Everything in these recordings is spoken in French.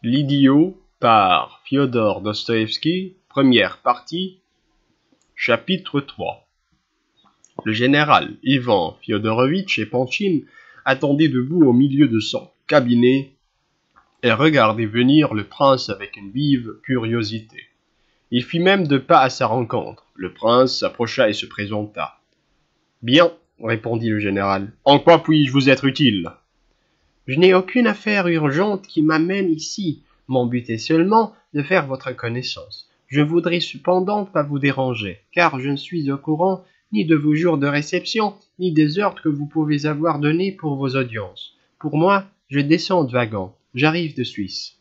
L'idiot par Fyodor Dostoïevski, première partie, chapitre 3. Le général Ivan Fyodorovitch Epanchin attendait debout au milieu de son cabinet et regardait venir le prince avec une vive curiosité. Il fit même 2 pas à sa rencontre. Le prince s'approcha et se présenta. « Bien, répondit le général. En quoi puis-je vous être utile ? Je n'ai aucune affaire urgente qui m'amène ici. Mon but est seulement de faire votre connaissance. Je ne voudrais cependant pas vous déranger, car je ne suis au courant ni de vos jours de réception, ni des ordres que vous pouvez avoir donnés pour vos audiences. Pour moi, je descends de wagon. J'arrive de Suisse.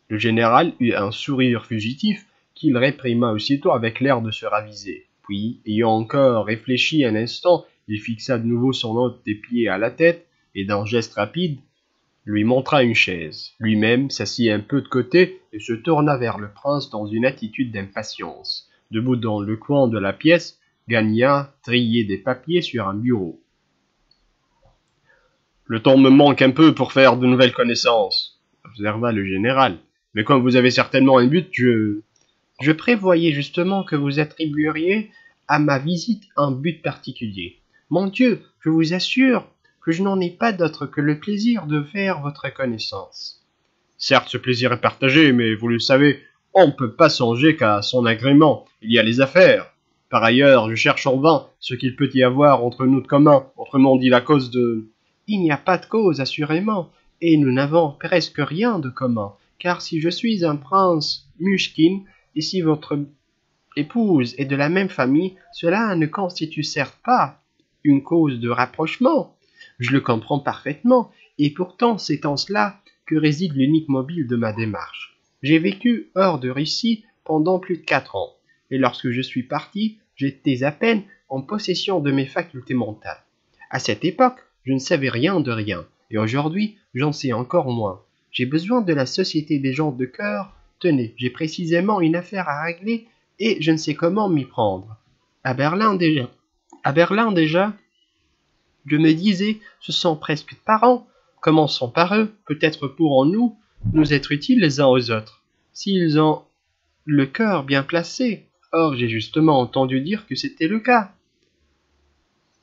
Le général eut un sourire fugitif qu'il réprima aussitôt avec l'air de se raviser. Puis, ayant encore réfléchi un instant, il fixa de nouveau son hôte des pieds à la tête et d'un geste rapide, lui montra une chaise. Lui-même s'assit un peu de côté et se tourna vers le prince dans une attitude d'impatience. Debout dans le coin de la pièce, Gagna triait des papiers sur un bureau. « Le temps me manque un peu pour faire de nouvelles connaissances, » observa le général. « Mais comme vous avez certainement un but, Je prévoyais justement que vous attribueriez à ma visite un but particulier. Mon Dieu, je vous assure que je n'en ai pas d'autre que le plaisir de faire votre connaissance. » Certes, ce plaisir est partagé, mais vous le savez, on ne peut pas songer qu'à son agrément. Il y a les affaires. Par ailleurs, je cherche en vain ce qu'il peut y avoir entre nous de commun, autrement dit la cause de... Il n'y a pas de cause, assurément, et nous n'avons presque rien de commun, car si je suis un prince Mushkin, et si votre épouse est de la même famille, cela ne constitue certes pas une cause de rapprochement. Je le comprends parfaitement, et pourtant c'est en cela que réside l'unique mobile de ma démarche. J'ai vécu hors de Russie pendant plus de 4 ans, et lorsque je suis parti, j'étais à peine en possession de mes facultés mentales. À cette époque, je ne savais rien de rien, et aujourd'hui, j'en sais encore moins. J'ai besoin de la société des gens de cœur. Tenez, j'ai précisément une affaire à régler et je ne sais comment m'y prendre. À Berlin déjà, je me disais, ce sont presque parents. Commençons par eux, peut-être pourrons-nous nous être utiles les uns aux autres, s'ils ont le cœur bien placé. Or, j'ai justement entendu dire que c'était le cas.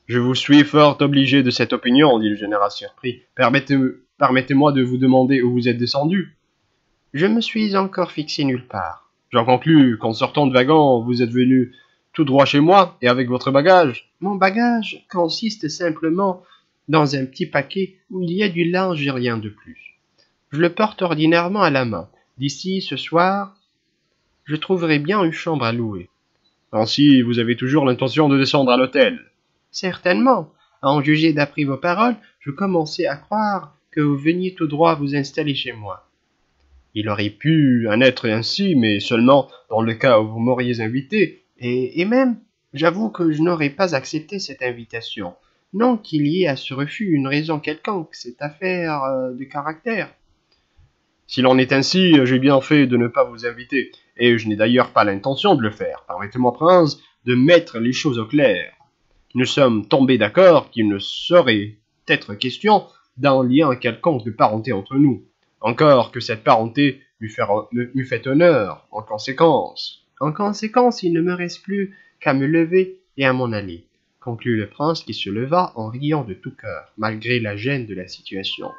Je vous suis fort obligé de cette opinion, dit le général surpris. Permettez-moi de vous demander où vous êtes descendu. Je me suis encore fixé nulle part. J'en conclus qu'en sortant de wagon, vous êtes venu tout droit chez moi et avec votre bagage. Mon bagage consiste simplement dans un petit paquet où il y a du linge et rien de plus. Je le porte ordinairement à la main. D'ici ce soir, je trouverai bien une chambre à louer. Ainsi, vous avez toujours l'intention de descendre à l'hôtel? Certainement. À en juger d'après vos paroles, je commençais à croire que vous veniez tout droit vous installer chez moi. Il aurait pu en être ainsi, mais seulement dans le cas où vous m'auriez invité, et même, j'avoue que je n'aurais pas accepté cette invitation. Non qu'il y ait à ce refus une raison quelconque, cette affaire de caractère. S'il en est ainsi, j'ai bien fait de ne pas vous inviter, et je n'ai d'ailleurs pas l'intention de le faire. Permettez-moi, prince, de mettre les choses au clair. Nous sommes tombés d'accord qu'il ne saurait être question d'un lien quelconque de parenté entre nous. Encore que cette parenté m'eût fait honneur, en conséquence. En conséquence, il ne me reste plus qu'à me lever et à m'en aller, conclut le prince qui se leva en riant de tout cœur, malgré la gêne de la situation.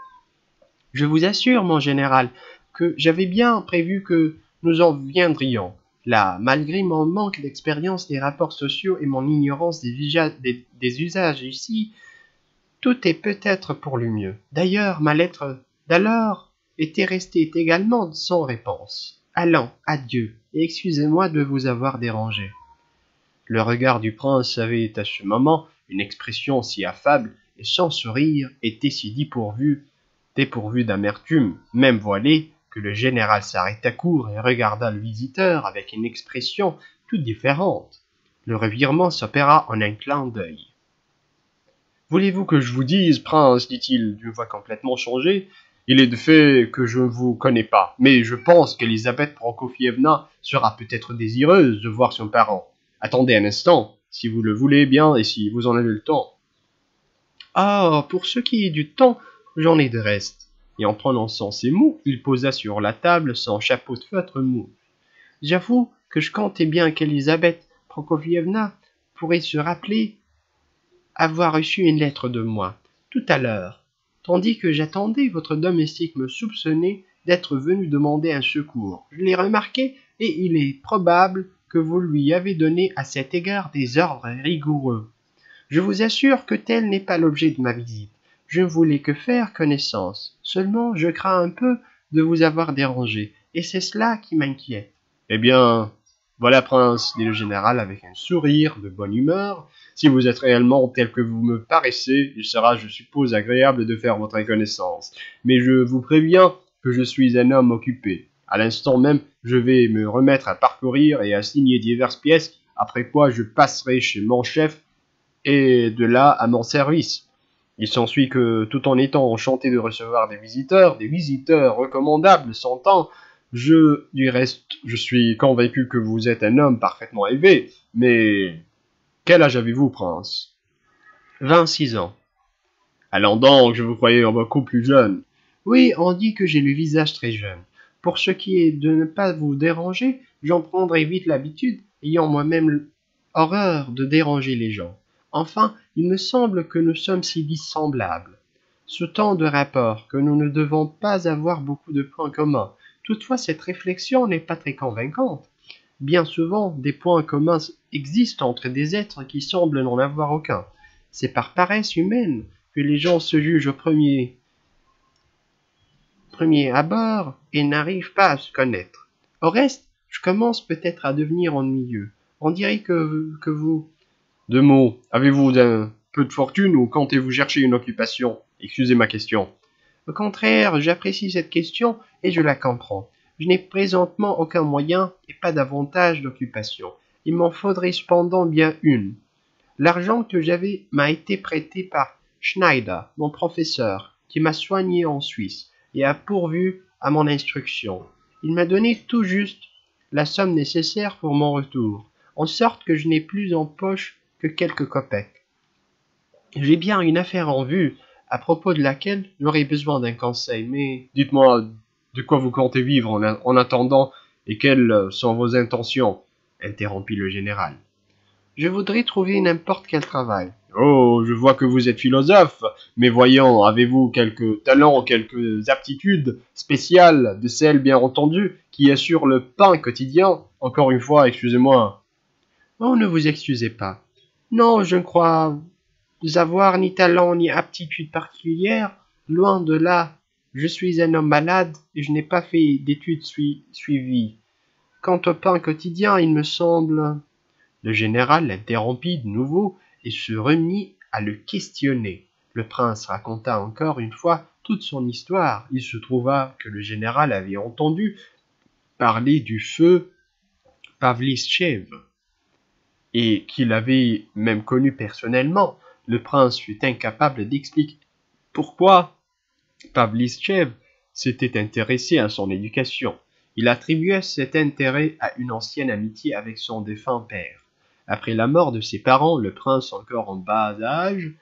Je vous assure, mon général, que j'avais bien prévu que nous en viendrions. Là, malgré mon manque d'expérience des rapports sociaux et mon ignorance des usages ici, tout est peut-être pour le mieux. D'ailleurs, ma lettre d'alors était restée également sans réponse. Allons, adieu, et excusez-moi de vous avoir dérangé. Le regard du prince avait à ce moment une expression si affable, et son sourire était si dépourvu d'amertume, même voilée, que le général s'arrêta court et regarda le visiteur avec une expression toute différente. Le revirement s'opéra en un clin d'œil. « Voulez-vous que je vous dise, prince, dit-il d'une voix complètement changée, il est de fait que je ne vous connais pas, mais je pense qu'Elisabeth Prokofievna sera peut-être désireuse de voir son parent. Attendez un instant, si vous le voulez bien et si vous en avez le temps. » Ah, pour ce qui est du temps, j'en ai de reste. et en prononçant ces mots, il posa sur la table son chapeau de feutre mou. J'avoue que je comptais bien qu'Elisabeth Prokofievna pourrait se rappeler avoir reçu une lettre de moi, tout à l'heure, tandis que j'attendais, votre domestique me soupçonnait d'être venu demander un secours. Je l'ai remarqué, et il est probable que vous lui avez donné à cet égard des ordres rigoureux. Je vous assure que tel n'est pas l'objet de ma visite. Je ne voulais que faire connaissance. Seulement, je crains un peu de vous avoir dérangé, et c'est cela qui m'inquiète. Eh bien, voilà, prince, dit le général avec un sourire de bonne humeur. Si vous êtes réellement tel que vous me paraissez, il sera, je suppose, agréable de faire votre connaissance. Mais je vous préviens que je suis un homme occupé. À l'instant même, je vais me remettre à parcourir et à signer diverses pièces, après quoi je passerai chez mon chef et de là à mon service. Il s'ensuit que, tout en étant enchanté de recevoir des visiteurs recommandables, s'entend, du reste, je suis convaincu que vous êtes un homme parfaitement élevé, mais quel âge avez-vous, prince? 26 ans. Allons donc, je vous croyais beaucoup plus jeune. Oui, on dit que j'ai le visage très jeune. Pour ce qui est de ne pas vous déranger, j'en prendrai vite l'habitude, ayant moi-même horreur de déranger les gens. Enfin, il me semble que nous sommes si dissemblables. Ce temps de rapport que nous ne devons pas avoir beaucoup de points communs. Toutefois, cette réflexion n'est pas très convaincante. Bien souvent, des points communs existent entre des êtres qui semblent n'en avoir aucun. C'est par paresse humaine que les gens se jugent au premier abord et n'arrivent pas à se connaître. Au reste, je commence peut-être à devenir ennuyeux. On dirait que vous... Deux mots. Avez-vous un peu de fortune ou comptez-vous chercher une occupation? Excusez ma question. Au contraire, j'apprécie cette question et je la comprends. Je n'ai présentement aucun moyen et pas davantage d'occupation. Il m'en faudrait cependant bien une. L'argent que j'avais m'a été prêté par Schneider, mon professeur, qui m'a soigné en Suisse et a pourvu à mon instruction. Il m'a donné tout juste la somme nécessaire pour mon retour, en sorte que je n'ai plus en poche que quelques kopecks. J'ai bien une affaire en vue, à propos de laquelle j'aurais besoin d'un conseil, mais... Dites-moi, de quoi vous comptez vivre en attendant, et quelles sont vos intentions? Interrompit le général. Je voudrais trouver n'importe quel travail. Oh, je vois que vous êtes philosophe, mais voyons, avez-vous quelques talents, quelques aptitudes spéciales, de celles, bien entendu, qui assurent le pain quotidien? Encore une fois, excusez-moi. Oh, ne vous excusez pas. Non, je ne crois avoir ni talent ni aptitude particulière. Loin de là, je suis un homme malade et je n'ai pas fait d'études suivies. Quant au pain quotidien, il me semble... Le général l'interrompit de nouveau et se remit à le questionner. Le prince raconta encore une fois toute son histoire. Il se trouva que le général avait entendu parler du feu Pavlistchev et qu'il avait même connu personnellement. Le prince fut incapable d'expliquer pourquoi Pavlistchev s'était intéressé à son éducation. Il attribuait cet intérêt à une ancienne amitié avec son défunt père. Après la mort de ses parents, le prince, encore en bas âge,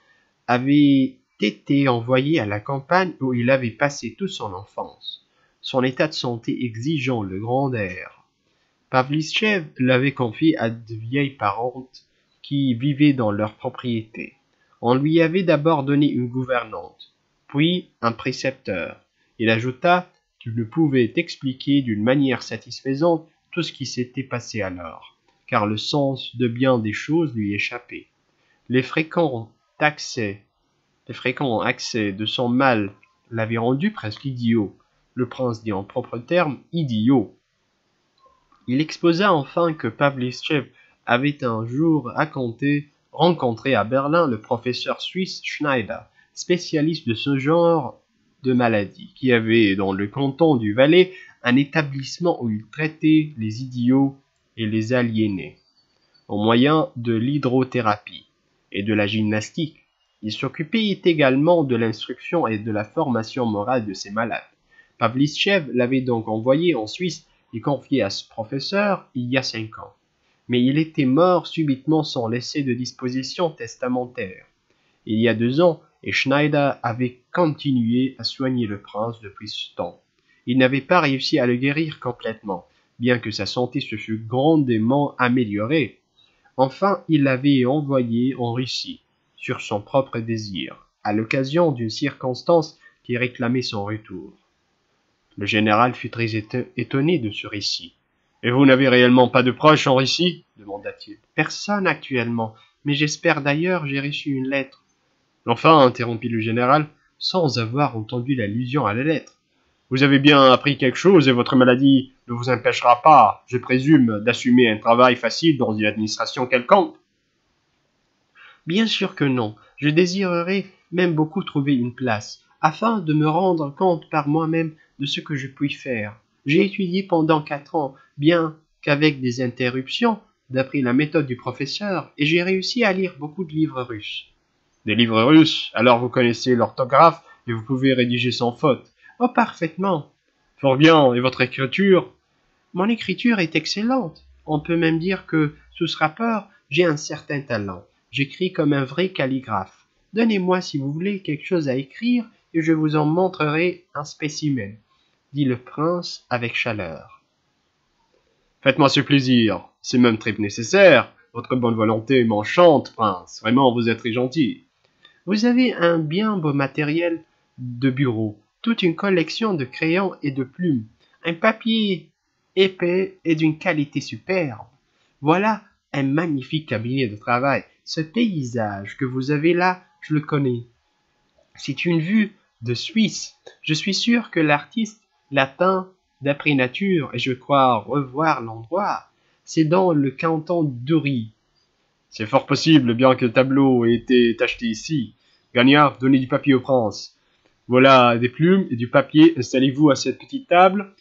avait été envoyé à la campagne où il avait passé toute son enfance, son état de santé exigeant le grand air. Pavlistchev l'avait confié à de vieilles parentes qui vivaient dans leur propriété. On lui avait d'abord donné une gouvernante, puis un précepteur. Il ajouta qu'il ne pouvait expliquer d'une manière satisfaisante tout ce qui s'était passé alors, car le sens de bien des choses lui échappait. Les fréquents accès de son mal l'avaient rendu presque idiot. Le prince dit en propres termes « idiot ». Il exposa enfin que Pavlistchev avait un jour rencontré à Berlin le professeur suisse Schneider, spécialiste de ce genre de maladie, qui avait dans le canton du Valais un établissement où il traitait les idiots et les aliénés, au moyen de l'hydrothérapie et de la gymnastique. Il s'occupait également de l'instruction et de la formation morale de ces malades. Pavlistchev l'avait donc envoyé en Suisse et confié à ce professeur il y a 5 ans. Mais il était mort subitement sans laisser de disposition testamentaire. Il y a 2 ans, et Schneider avait continué à soigner le prince depuis ce temps. Il n'avait pas réussi à le guérir complètement, bien que sa santé se fût grandement améliorée. Enfin, il l'avait envoyé en Russie, sur son propre désir, à l'occasion d'une circonstance qui réclamait son retour. Le général fut très étonné de ce récit. « Et vous n'avez réellement pas de proches en Russie ?» demanda-t-il. « Personne actuellement, mais j'espère d'ailleurs, j'ai reçu une lettre. » « Enfin, interrompit le général, sans avoir entendu l'allusion à la lettre. Vous avez bien appris quelque chose et votre maladie ne vous empêchera pas, je présume, d'assumer un travail facile dans une administration quelconque. » Bien sûr que non. Je désirerais même beaucoup trouver une place, afin de me rendre compte par moi-même de ce que je puis faire. J'ai étudié pendant 4 ans, bien qu'avec des interruptions, d'après la méthode du professeur, et j'ai réussi à lire beaucoup de livres russes. Des livres russes? Alors vous connaissez l'orthographe et vous pouvez rédiger sans faute. Oh, parfaitement. Fort bien. Et votre écriture? Mon écriture est excellente. On peut même dire que, sous ce rapport, j'ai un certain talent. J'écris comme un vrai calligraphe. Donnez-moi, si vous voulez, quelque chose à écrire et je vous en montrerai un spécimen, dit le prince avec chaleur. Faites-moi ce plaisir. C'est même très nécessaire. Votre bonne volonté m'enchante, prince. Vraiment, vous êtes très gentil. Vous avez un bien beau matériel de bureau, toute une collection de crayons et de plumes, un papier épais et d'une qualité superbe. Voilà un magnifique cabinet de travail. Ce paysage que vous avez là, je le connais. C'est une vue de Suisse. Je suis sûr que l'artiste l'a peint d'après nature et je crois revoir l'endroit. C'est dans le canton d'Uri. C'est fort possible, bien que le tableau ait été acheté ici. Gagnard, donnez du papier au prince. Voilà des plumes et du papier. Installez-vous à cette petite table.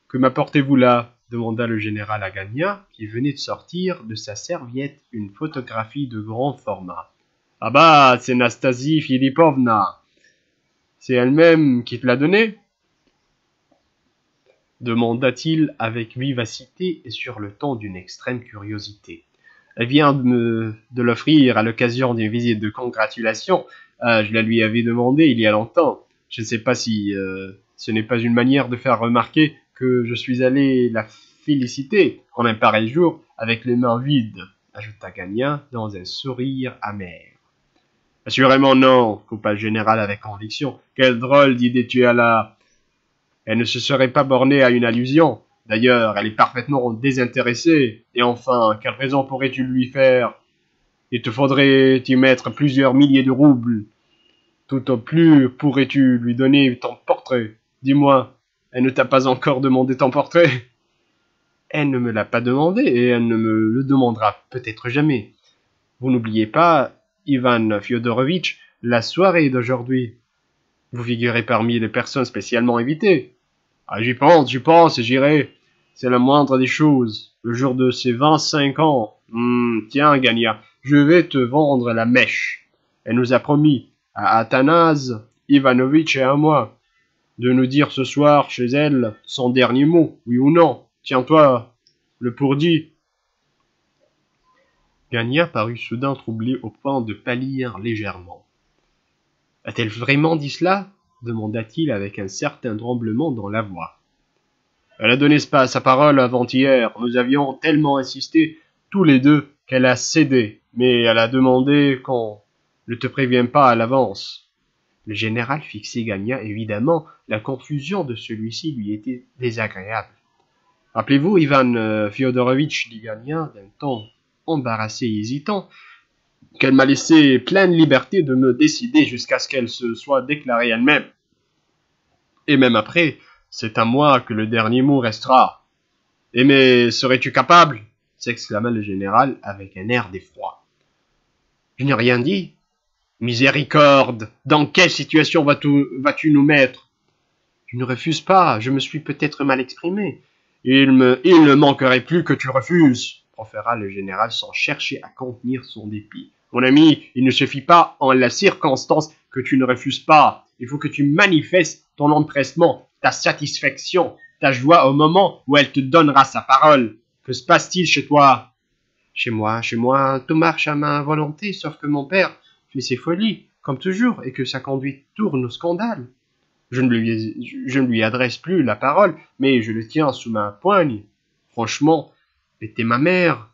Que m'apportez-vous là? Demanda le général à Gagnard, qui venait de sortir de sa serviette une photographie de grand format. Ah bah, c'est Nastasie Filipovna. C'est elle-même qui te l'a donnée? Demanda-t-il avec vivacité et sur le ton d'une extrême curiosité. Elle vient de l'offrir à l'occasion d'une visite de congratulation. Je la lui avais demandé il y a longtemps. Je ne sais pas si ce n'est pas une manière de faire remarquer que je suis allé la féliciter en un pareil jour avec les mains vides, ajouta Gagnon dans un sourire amer. Assurément non, coupa le général avec conviction. Quelle drôle d'idée tu as là. Elle ne se serait pas bornée à une allusion. D'ailleurs, elle est parfaitement désintéressée. Et enfin, quelle raison pourrais-tu lui faire? Il te faudrait y mettre plusieurs milliers de roubles. Tout au plus pourrais-tu lui donner ton portrait. Dis-moi, elle ne t'a pas encore demandé ton portrait? Elle ne me l'a pas demandé et elle ne me le demandera peut-être jamais. Vous n'oubliez pas, Ivan Fyodorovitch, la soirée d'aujourd'hui. Vous figurez parmi les personnes spécialement invitées. Ah, j'y pense, et j'irai. C'est la moindre des choses. Le jour de ses 25 ans. Tiens, Gagna, je vais te vendre la mèche. Elle nous a promis, à Athanase Ivanovitch et à moi, de nous dire ce soir chez elle son dernier mot, oui ou non. Tiens-toi, le pourdi. Gagna parut soudain troublé au point de pâlir légèrement. A-t-elle vraiment dit cela? Demanda-t-il avec un certain tremblement dans la voix. Elle a donné sa parole avant-hier. Nous avions tellement insisté, tous les deux, qu'elle a cédé, mais elle a demandé qu'on ne te prévienne pas à l'avance. Le général fixait Gagnon, évidemment, la confusion de celui-ci lui était désagréable. Rappelez-vous, Ivan Fyodorovitch, dit Gagnon d'un ton embarrassé et hésitant, qu'elle m'a laissé pleine liberté de me décider jusqu'à ce qu'elle se soit déclarée elle-même. Et même après, c'est à moi que le dernier mot restera. « Eh mais serais-tu capable ?» s'exclama le général avec un air d'effroi. « Je n'ai rien dit. »« Miséricorde! Dans quelle situation vas-tu nous mettre ?»« Je ne refuse pas, je me suis peut-être mal exprimé. »« Il ne manquerait plus que tu refuses !» proféra le général sans chercher à contenir son dépit. « Mon ami, il ne suffit pas en la circonstance que tu ne refuses pas. Il faut que tu manifestes ton empressement, ta satisfaction, ta joie au moment où elle te donnera sa parole. Que se passe-t-il chez toi? Chez moi, tout marche à ma volonté, sauf que mon père fait ses folies. comme toujours, et que sa conduite tourne au scandale. Je ne lui adresse plus la parole, mais je le tiens sous ma poigne. Franchement, était ma mère.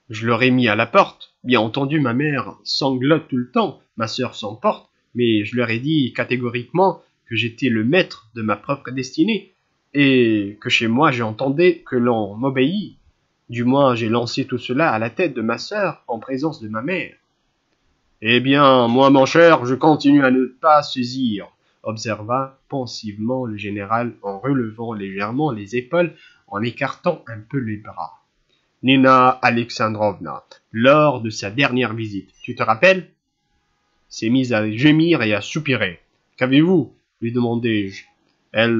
Je l'aurais mis à la porte. Bien entendu, ma mère sanglote tout le temps, ma sœur s'emporte, mais je leur ai dit catégoriquement que j'étais le maître de ma propre destinée, et que chez moi j'entendais que l'on m'obéit. Du moins, j'ai lancé tout cela à la tête de ma sœur, en présence de ma mère. Eh bien, moi, mon cher, je continue à ne pas saisir, observa pensivement le général en relevant légèrement les épaules, en écartant un peu les bras. Nina Alexandrovna, lors de sa dernière visite, tu te rappelles? S'est mise à gémir et à soupirer. Qu'avez-vous? Lui demandai-je. Elle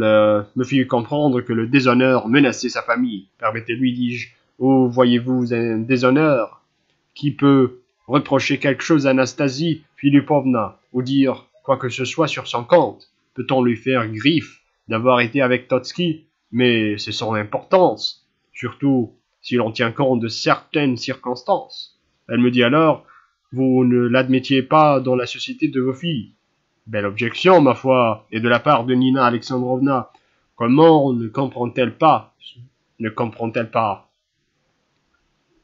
me fit comprendre que le déshonneur menaçait sa famille. Permettez-lui, dis-je. Où voyez-vous un déshonneur? Qui peut reprocher quelque chose à Anastasie Philippovna ou dire quoi que ce soit sur son compte? Peut-on lui faire griffe d'avoir été avec Totsky? Mais c'est sans importance, surtout si l'on tient compte de certaines circonstances. Elle me dit alors, vous ne l'admettiez pas dans la société de vos filles. Belle objection, ma foi, et de la part de Nina Alexandrovna. Comment ne comprend-elle pas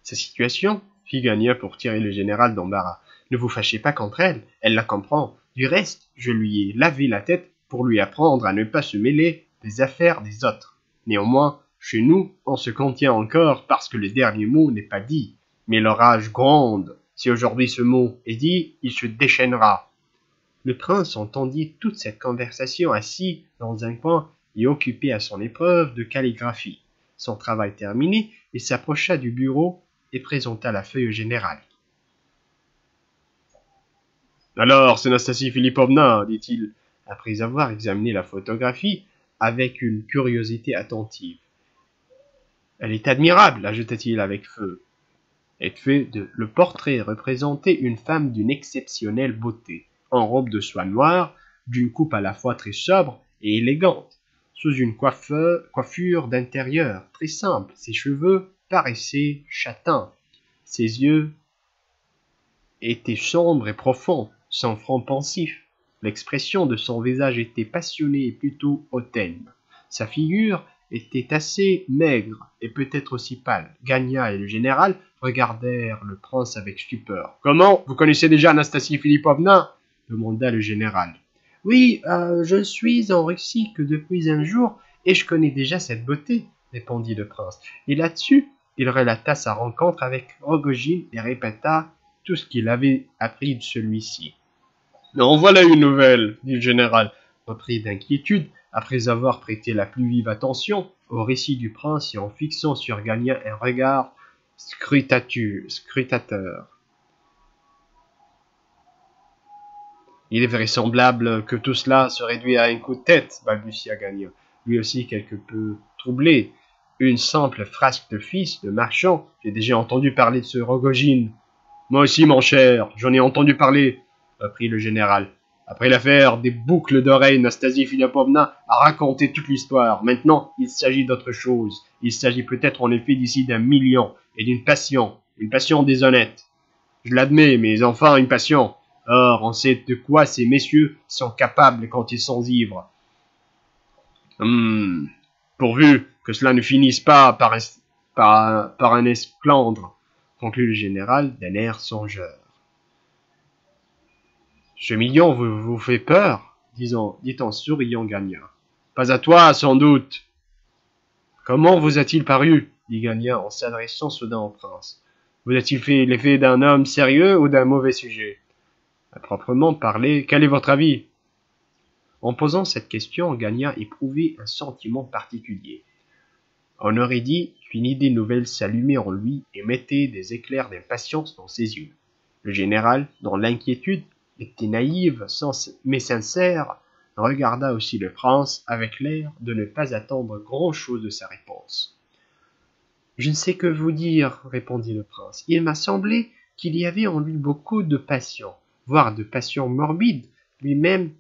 sa situation? Fit Gagnon pour tirer le général d'embarras. Ne vous fâchez pas contre elle, elle la comprend. Du reste, je lui ai lavé la tête pour lui apprendre à ne pas se mêler des affaires des autres. Néanmoins, chez nous, on se contient encore parce que le dernier mot n'est pas dit. Mais l'orage gronde. Si aujourd'hui ce mot est dit, il se déchaînera. Le prince entendit toute cette conversation assis dans un coin et occupé à son épreuve de calligraphie. Son travail terminé, il s'approcha du bureau et présenta la feuille au général. Alors, c'est Nastasie Philippovna, dit-il, après avoir examiné la photographie avec une curiosité attentive. Elle est admirable, ajouta-t-il avec feu. Le portrait représentait une femme d'une exceptionnelle beauté, en robe de soie noire, d'une coupe à la fois très sobre et élégante, sous une coiffure d'intérieur très simple. Ses cheveux paraissaient châtains, ses yeux étaient sombres et profonds, son front pensif. L'expression de son visage était passionnée et plutôt hautaine. Sa figure était assez maigre et peut-être aussi pâle. Gagnon et le général regardèrent le prince avec stupeur. « Comment? Vous connaissez déjà Anastasie Philippovna » demanda le général. « Oui, je suis en Russie que depuis un jour et je connais déjà cette beauté, » répondit le prince. Et là-dessus, il relata sa rencontre avec Rogojine et répéta tout ce qu'il avait appris de celui-ci. « En voilà une nouvelle, » dit le général, repris d'inquiétude, après avoir prêté la plus vive attention au récit du prince et en fixant sur Gagnon un regard scrutateur. Il est vraisemblable que tout cela se réduit à un coup de tête, balbutia Gagnon, lui aussi quelque peu troublé. Une simple frasque de fils de marchand, j'ai déjà entendu parler de ce Rogojine. Moi aussi, mon cher, j'en ai entendu parler, reprit le général. Après l'affaire des boucles d'oreilles, Nastasie Philippovna a raconté toute l'histoire. Maintenant, il s'agit d'autre chose. Il s'agit peut-être en effet d'ici d'un million et d'une passion déshonnête. Je l'admets, mais enfin une passion. Or, on sait de quoi ces messieurs sont capables quand ils sont ivres. Pourvu que cela ne finisse pas par un esclandre, conclut le général d'un air songeur. Ce million vous fait peur, dit en souriant Gagnon. Pas à toi, sans doute. Comment vous a-t-il paru, dit Gagnon en s'adressant soudain au prince. Vous a-t-il fait l'effet d'un homme sérieux ou d'un mauvais sujet? À proprement parler, quel est votre avis? En posant cette question, Gagnon éprouvait un sentiment particulier. On aurait dit qu'une idée nouvelle s'allumait en lui et mettait des éclairs d'impatience dans ses yeux. Le général, dans l'inquiétude, était naïve mais sincère, regarda aussi le prince avec l'air de ne pas attendre grand-chose de sa réponse. « Je ne sais que vous dire, répondit le prince. Il m'a semblé qu'il y avait en lui beaucoup de passion, voire de passion morbide. Lui-même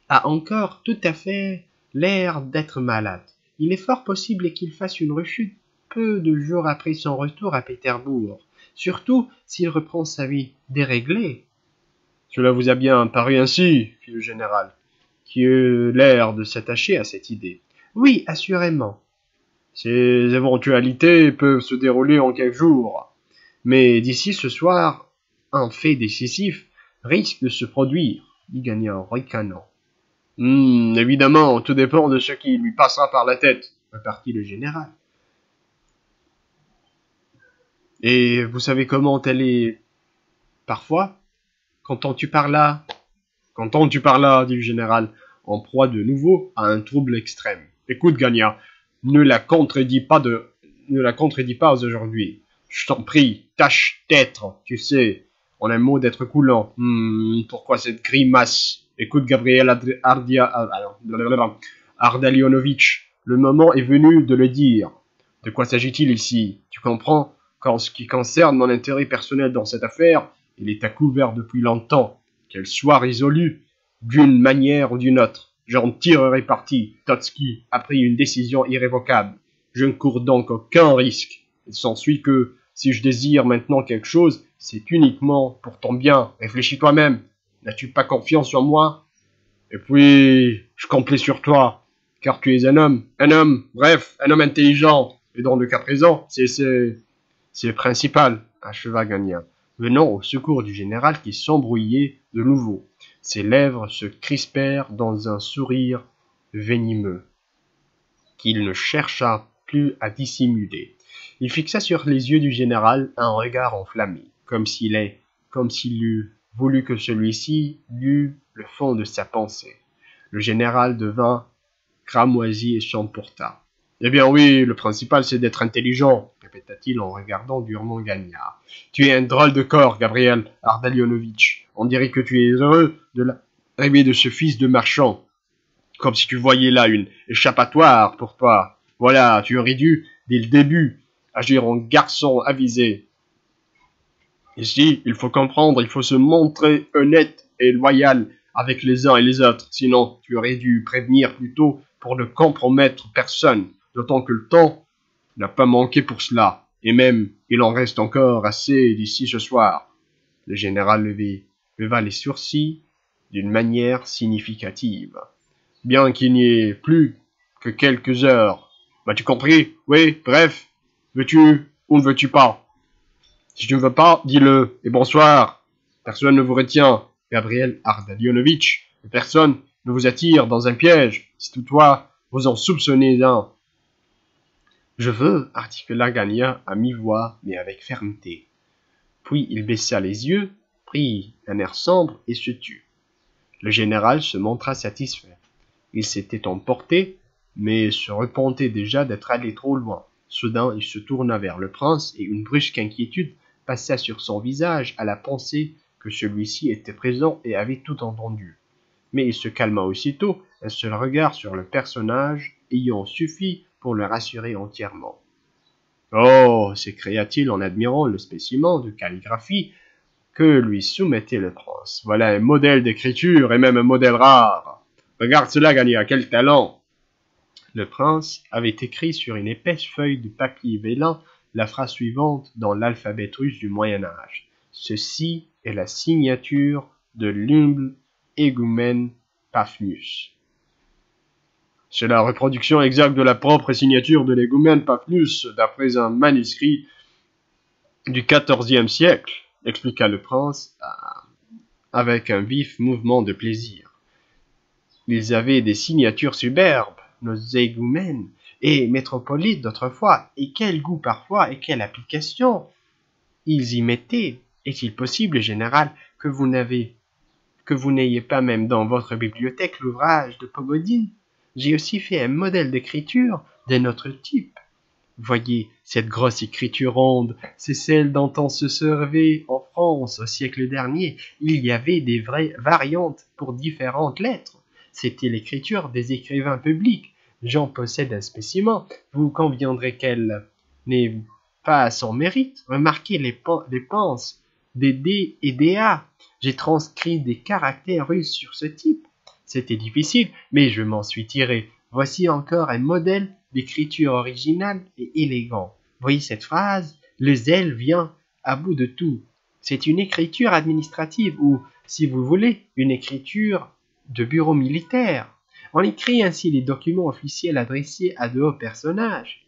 a encore tout à fait l'air d'être malade. Il est fort possible qu'il fasse une rechute peu de jours après son retour à Pétersbourg, surtout s'il reprend sa vie déréglée. Cela vous a bien paru ainsi, fit le général, qui eut l'air de s'attacher à cette idée. Oui, assurément. Ces éventualités peuvent se dérouler en quelques jours, mais d'ici ce soir, un fait décisif risque de se produire, dit Gagnon en ricanant. Évidemment, tout dépend de ce qui lui passera par la tête, repartit le général. Et vous savez comment elle est parfois? Qu'entends-tu par là? Qu'entends-tu par là, dit le général, en proie de nouveau à un trouble extrême. Écoute, Gagnard, ne la contredis pas aujourd'hui. Je t'en prie, tâche d'être, tu sais, en un mot d'être coulant. Pourquoi cette grimace? Écoute, Gabriel Ardalionovitch, le moment est venu de le dire. De quoi s'agit-il ici? Tu comprends qu'en ce qui concerne mon intérêt personnel dans cette affaire, il est à couvert depuis longtemps. Qu'elle soit résolue d'une manière ou d'une autre. J'en tirerai parti. Trotsky a pris une décision irrévocable. Je ne cours donc aucun risque. Il s'ensuit que, si je désire maintenant quelque chose, c'est uniquement pour ton bien. Réfléchis toi-même. N'as-tu pas confiance en moi? Et puis, je comptais sur toi, car tu es un homme, bref, un homme intelligent. Et dans le cas présent, c'est le principal, acheva Gagnon, venant au secours du général qui s'embrouillait de nouveau. Ses lèvres se crispèrent dans un sourire venimeux, qu'il ne chercha plus à dissimuler. Il fixa sur les yeux du général un regard enflammé, comme s'il eût voulu que celui-ci lût le fond de sa pensée. Le général devint cramoisi et s'emporta. Eh bien oui, le principal c'est d'être intelligent, répéta-t-il en regardant durement Gagnard. Tu es un drôle de corps, Gabriel Ardalionovitch. On dirait que tu es heureux de l'arrivée de ce fils de marchand. Comme si tu voyais là une échappatoire pour toi. Voilà, tu aurais dû, dès le début, agir en garçon avisé. Ici, il faut comprendre, il faut se montrer honnête et loyal avec les uns et les autres. Sinon, tu aurais dû prévenir plus tôt pour ne compromettre personne. D'autant que le temps n'a pas manqué pour cela. Et même, il en reste encore assez d'ici ce soir. Le général leva les sourcils d'une manière significative. Bien qu'il n'y ait plus que quelques heures. M'as-tu compris? Oui, bref. Veux-tu ou ne veux-tu pas? Si tu ne veux pas, dis-le, et bonsoir. Personne ne vous retient, Gabriel Ardalionovitch, et personne ne vous attire dans un piège, si toutefois vous en soupçonnez un. Je veux, articula Gagnon à mi-voix, mais avec fermeté. Puis il baissa les yeux, prit un air sombre et se tut. Le général se montra satisfait. Il s'était emporté, mais se repentait déjà d'être allé trop loin. Soudain, il se tourna vers le prince et une brusque inquiétude passa sur son visage à la pensée que celui-ci était présent et avait tout entendu. Mais il se calma aussitôt, un seul regard sur le personnage ayant suffi pour le rassurer entièrement. « Oh » s'écria-t-il en admirant le spécimen de calligraphie que lui soumettait le prince. « Voilà un modèle d'écriture et même un modèle rare. Regarde cela, Gagnon, quel talent !» Le prince avait écrit sur une épaisse feuille de papier vélin la phrase suivante dans l'alphabet russe du Moyen-Âge. Ceci est la signature de l'humble égoumène Paphnus. C'est la reproduction exacte de la propre signature de l'égoumène Paphnus d'après un manuscrit du XIVe siècle, expliqua le prince avec un vif mouvement de plaisir. Ils avaient des signatures superbes, nos égoumènes, et métropolites d'autrefois, et quel goût parfois, et quelle application ils y mettaient. Est-il possible, général, que vous n'ayez pas même dans votre bibliothèque l'ouvrage de Pogodine? J'ai aussi fait un modèle d'écriture d'un autre type. Voyez, cette grosse écriture ronde, c'est celle dont on se servait en France au siècle dernier. Il y avait des vraies variantes pour différentes lettres. C'était l'écriture des écrivains publics. J'en possède un spécimen. Vous conviendrez qu'elle n'est pas à son mérite. Remarquez les penses des D et des A. J'ai transcrit des caractères russes sur ce type. C'était difficile, mais je m'en suis tiré. Voici encore un modèle d'écriture originale et élégant. Voyez cette phrase? Le zèle vient à bout de tout. C'est une écriture administrative ou si vous voulez, une écriture de bureau militaire. On écrit ainsi les documents officiels adressés à de hauts personnages.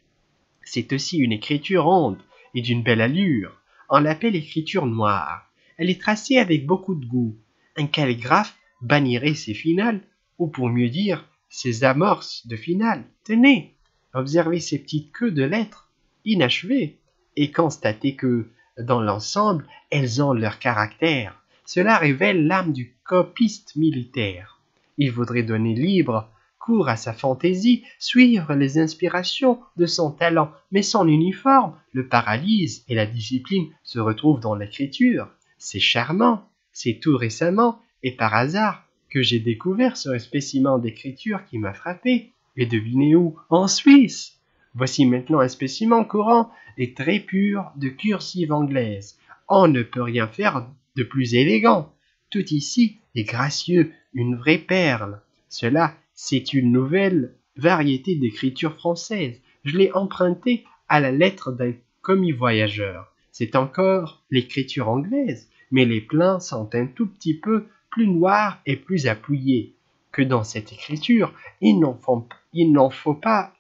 C'est aussi une écriture ronde et d'une belle allure. On l'appelle écriture noire. Elle est tracée avec beaucoup de goût. Un calligraphe bannirait ses finales, ou pour mieux dire, ses amorces de finale. Tenez, observez ces petites queues de lettres inachevées et constatez que, dans l'ensemble, elles ont leur caractère. Cela révèle l'âme du copiste militaire. Il voudrait donner libre cours à sa fantaisie, suivre les inspirations de son talent, mais son uniforme le paralyse et la discipline se retrouve dans l'écriture. C'est charmant, c'est tout récemment et par hasard que j'ai découvert ce spécimen d'écriture qui m'a frappé. Et devinez où? En Suisse. Voici maintenant un spécimen courant et très pur de cursive anglaise. On ne peut rien faire de plus élégant. Tout ici est gracieux, une vraie perle. Cela, c'est une nouvelle variété d'écriture française. Je l'ai emprunté à la lettre d'un commis voyageur. C'est encore l'écriture anglaise, mais les plans sont un tout petit peu plus noirs et plus appuyés. Que dans cette écriture, il n'en faut pas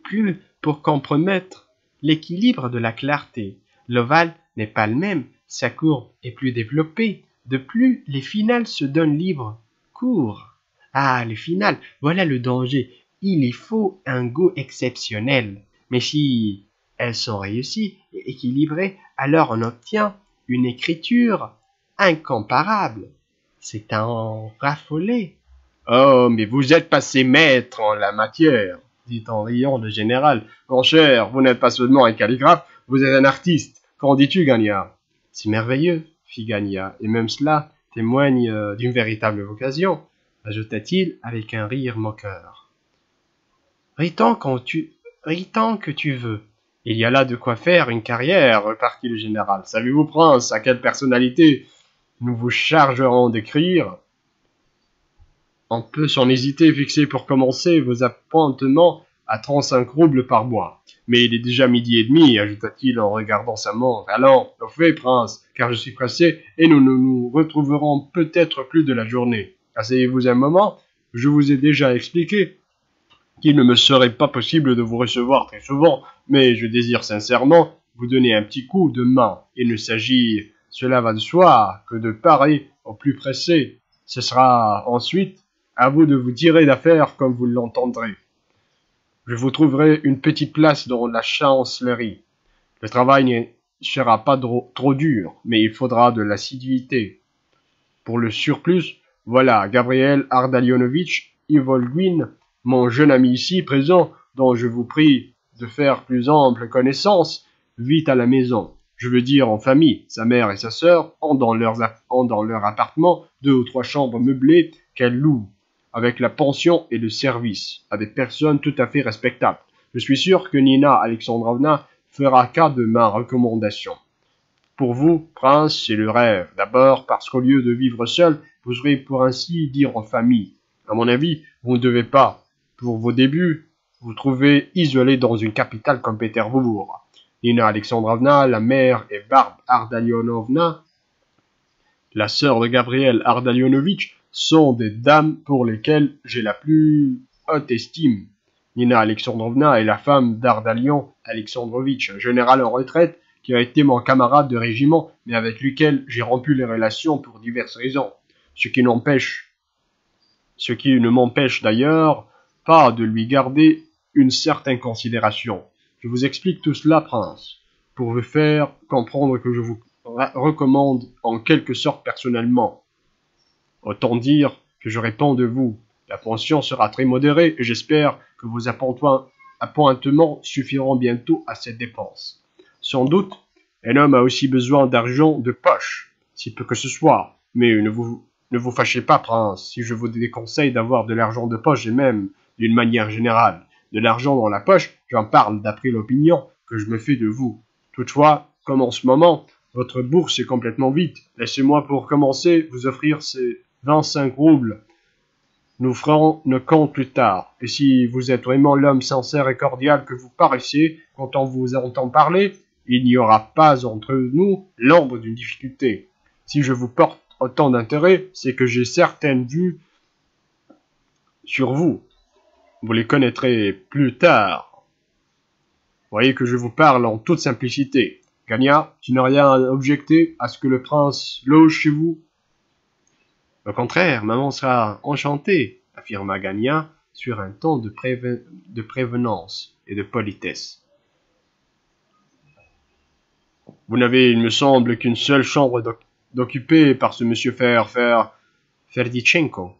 plus pour compromettre l'équilibre de la clarté. L'ovale n'est pas le même, sa courbe est plus développée. De plus, les finales se donnent libre cours. Ah, les finales, voilà le danger. Il y faut un goût exceptionnel. Mais si elles sont réussies et équilibrées, alors on obtient une écriture incomparable. C'est à en raffoler. Oh, mais vous êtes passé maître en la matière, dit en riant le général. Mon cher, vous n'êtes pas seulement un calligraphe, vous êtes un artiste. Qu'en dis-tu, Gagnard? C'est merveilleux, fit Gagnard, et même cela témoigne d'une véritable vocation, ajouta-t-il avec un rire moqueur. Ris-tant que tu veux. Il y a là de quoi faire une carrière, repartit le général. Savez-vous, prince, à quelle personnalité nous vous chargerons d'écrire? On peut sans hésiter fixer pour commencer vos appointements à 35 roubles par mois. Mais il est déjà 12h30, ajouta-t-il en regardant sa montre. Allons, au fait, prince, car je suis pressé et nous nous retrouverons peut-être plus de la journée. Asseyez-vous un moment, je vous ai déjà expliqué qu'il ne me serait pas possible de vous recevoir très souvent, mais je désire sincèrement vous donner un petit coup de main. Il ne s'agit, cela va de soi, que de parer au plus pressé. Ce sera ensuite à vous de vous tirer d'affaire comme vous l'entendrez. Je vous trouverai une petite place dans la chancellerie. Le travail ne sera pas trop dur, mais il faudra de l'assiduité. Pour le surplus, voilà Gabriel Ardalionovitch Ivolguin, mon jeune ami ici présent, dont je vous prie de faire plus ample connaissance, vit à la maison. Je veux dire en famille. Sa mère et sa sœur ont dans leur appartement 2 ou 3 chambres meublées qu'elles louent, avec la pension et le service, à des personnes tout à fait respectables. Je suis sûr que Nina Alexandrovna fera cas de ma recommandation. Pour vous, prince, c'est le rêve. D'abord, parce qu'au lieu de vivre seul, vous serez pour ainsi dire en famille. À mon avis, vous ne devez pas, pour vos débuts, vous trouver isolé dans une capitale comme Pétersbourg. Nina Alexandrovna, la mère, et Barbe Ardalionovna, la sœur de Gabriel Ardalionovitch, sont des dames pour lesquelles j'ai la plus haute estime. Nina Alexandrovna est la femme d'Ardalion Alexandrovitch, un général en retraite qui a été mon camarade de régiment, mais avec lequel j'ai rompu les relations pour diverses raisons. Ce qui ne m'empêche d'ailleurs pas de lui garder une certaine considération. Je vous explique tout cela, prince, pour vous faire comprendre que je vous recommande en quelque sorte personnellement. Autant dire que je réponds de vous. La pension sera très modérée et j'espère que vos appointements suffiront bientôt à cette dépense. Sans doute, un homme a aussi besoin d'argent de poche, si peu que ce soit, mais ne vous fâchez pas, prince, si je vous déconseille d'avoir de l'argent de poche et même, d'une manière générale, de l'argent dans la poche, j'en parle d'après l'opinion que je me fais de vous. Toutefois, comme en ce moment, votre bourse est complètement vide, laissez-moi pour commencer vous offrir ces 25 roubles. Nous ferons nos comptes plus tard, et si vous êtes vraiment l'homme sincère et cordial que vous paraissez quand on vous entend parler, il n'y aura pas entre nous l'ombre d'une difficulté. Si je vous porte autant d'intérêt, c'est que j'ai certaines vues sur vous. Vous les connaîtrez plus tard. Voyez que je vous parle en toute simplicité. Gagna, tu n'as rien à objecter à ce que le prince loge chez vous? Au contraire, maman sera enchantée, affirma Gagna sur un ton de prévenance et de politesse. Vous n'avez, il me semble, qu'une seule chambre d'occupée par ce monsieur Ferdichenko.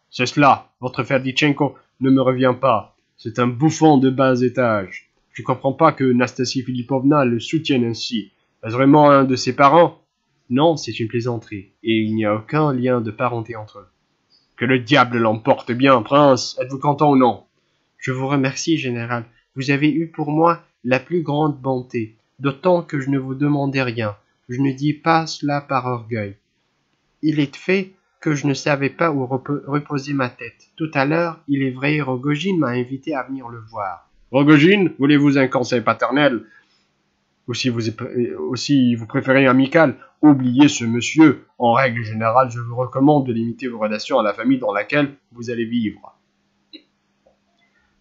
C'est cela, votre Ferdichenko ne me revient pas. C'est un bouffon de bas étage. Je ne comprends pas que Nastasie Filipovna le soutienne ainsi. Est-ce vraiment un de ses parents? Non, c'est une plaisanterie, et il n'y a aucun lien de parenté entre eux. Que le diable l'emporte bien, prince. Êtes-vous content ou non? Je vous remercie, général. Vous avez eu pour moi la plus grande bonté, d'autant que je ne vous demandais rien. Je ne dis pas cela par orgueil. Il est fait que je ne savais pas où reposer ma tête. Tout à l'heure, il est vrai, Rogojine m'a invité à venir le voir. Rogojine, voulez-vous un conseil paternel? Ou si vous préférez amical, oubliez ce monsieur. En règle générale, je vous recommande de limiter vos relations à la famille dans laquelle vous allez vivre.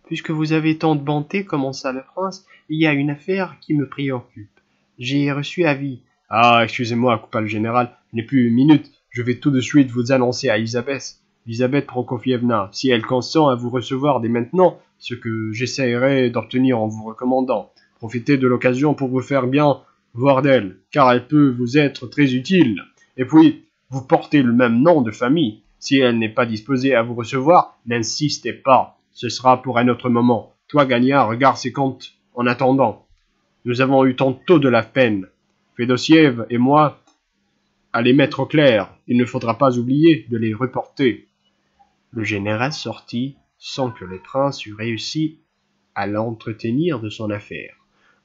Puisque vous avez tant de bonté, commença le prince, il y a une affaire qui me préoccupe. J'ai reçu avis. Ah, excusez-moi, coupa le général, je n'ai plus une minute. Je vais tout de suite vous annoncer à Elisabeth Prokofievna, si elle consent à vous recevoir dès maintenant, ce que j'essaierai d'obtenir en vous recommandant. Profitez de l'occasion pour vous faire bien voir d'elle, car elle peut vous être très utile. Et puis, vous portez le même nom de famille. Si elle n'est pas disposée à vous recevoir, n'insistez pas. Ce sera pour un autre moment. Toi, Gagna, regarde ses comptes en attendant. Nous avons eu tantôt de la peine, Fédosiev et moi, à les mettre au clair. Il ne faudra pas oublier de les reporter. Le général sortit sans que le prince eût réussi à l'entretenir de son affaire.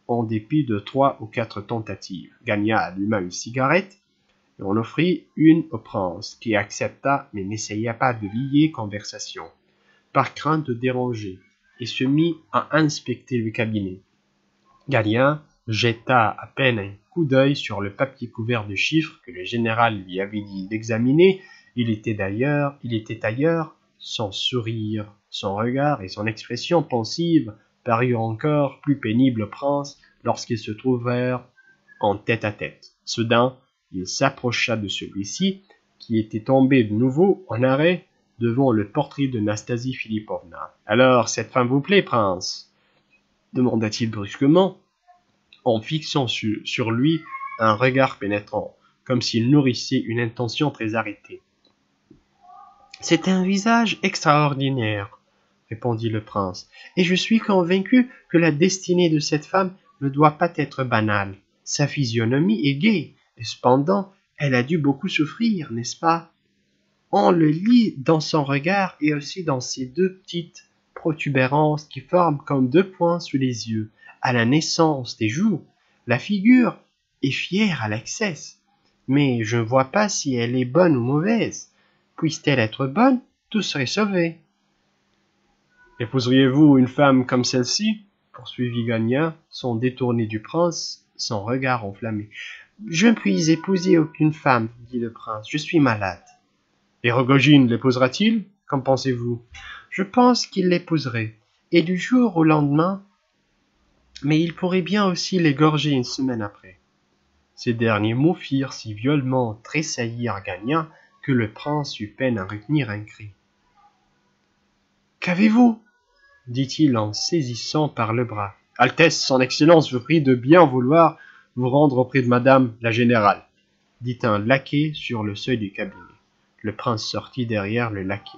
En dépit de 3 ou 4 tentatives, Gagna alluma une cigarette et on offrit une au prince, qui accepta mais n'essaya pas de lier conversation, par crainte de déranger, et se mit à inspecter le cabinet. Gagna jeta à peine un coup d'œil sur le papier couvert de chiffres que le général lui avait dit d'examiner. Il était ailleurs, son sourire, son regard et son expression pensive parurent encore plus pénibles au prince lorsqu'ils se trouvèrent en tête-à-tête. Soudain, il s'approcha de celui-ci, qui était tombé de nouveau en arrêt devant le portrait de Nastasie Filipovna. « Alors, cette femme vous plaît, prince ?» demanda-t-il brusquement, en fixant sur lui un regard pénétrant, comme s'il nourrissait une intention très arrêtée. « C'est un visage extraordinaire, » répondit le prince, « et je suis convaincu que la destinée de cette femme ne doit pas être banale. Sa physionomie est gaie, et cependant, elle a dû beaucoup souffrir, n'est-ce pas? On le lit dans son regard et aussi dans ses 2 petites protubérances qui forment comme 2 points sous les yeux, à la naissance des joues. La figure est fière à l'excès, mais je ne vois pas si elle est bonne ou mauvaise. Puisse-t-elle être bonne, tout serait sauvé. » « Épouseriez-vous une femme comme celle-ci » poursuivit Gagna, sans détourner du prince son regard enflammé. « Je ne puis épouser aucune femme, dit le prince, je suis malade. »« Et Rogojine l'épousera-t-il? Qu'en pensez-vous? » ?»« Je pense qu'il l'épouserait, et du jour au lendemain, mais il pourrait bien aussi l'égorger une semaine après. » Ces derniers mots firent si violemment tressaillir Gagna que le prince eut peine à retenir un cri. « Qu'avez-vous » dit-il en saisissant par le bras. « Altesse, son excellence vous prie de bien vouloir vous rendre auprès de madame la générale, dit un laquais sur le seuil du cabinet. Le prince sortit derrière le laquais.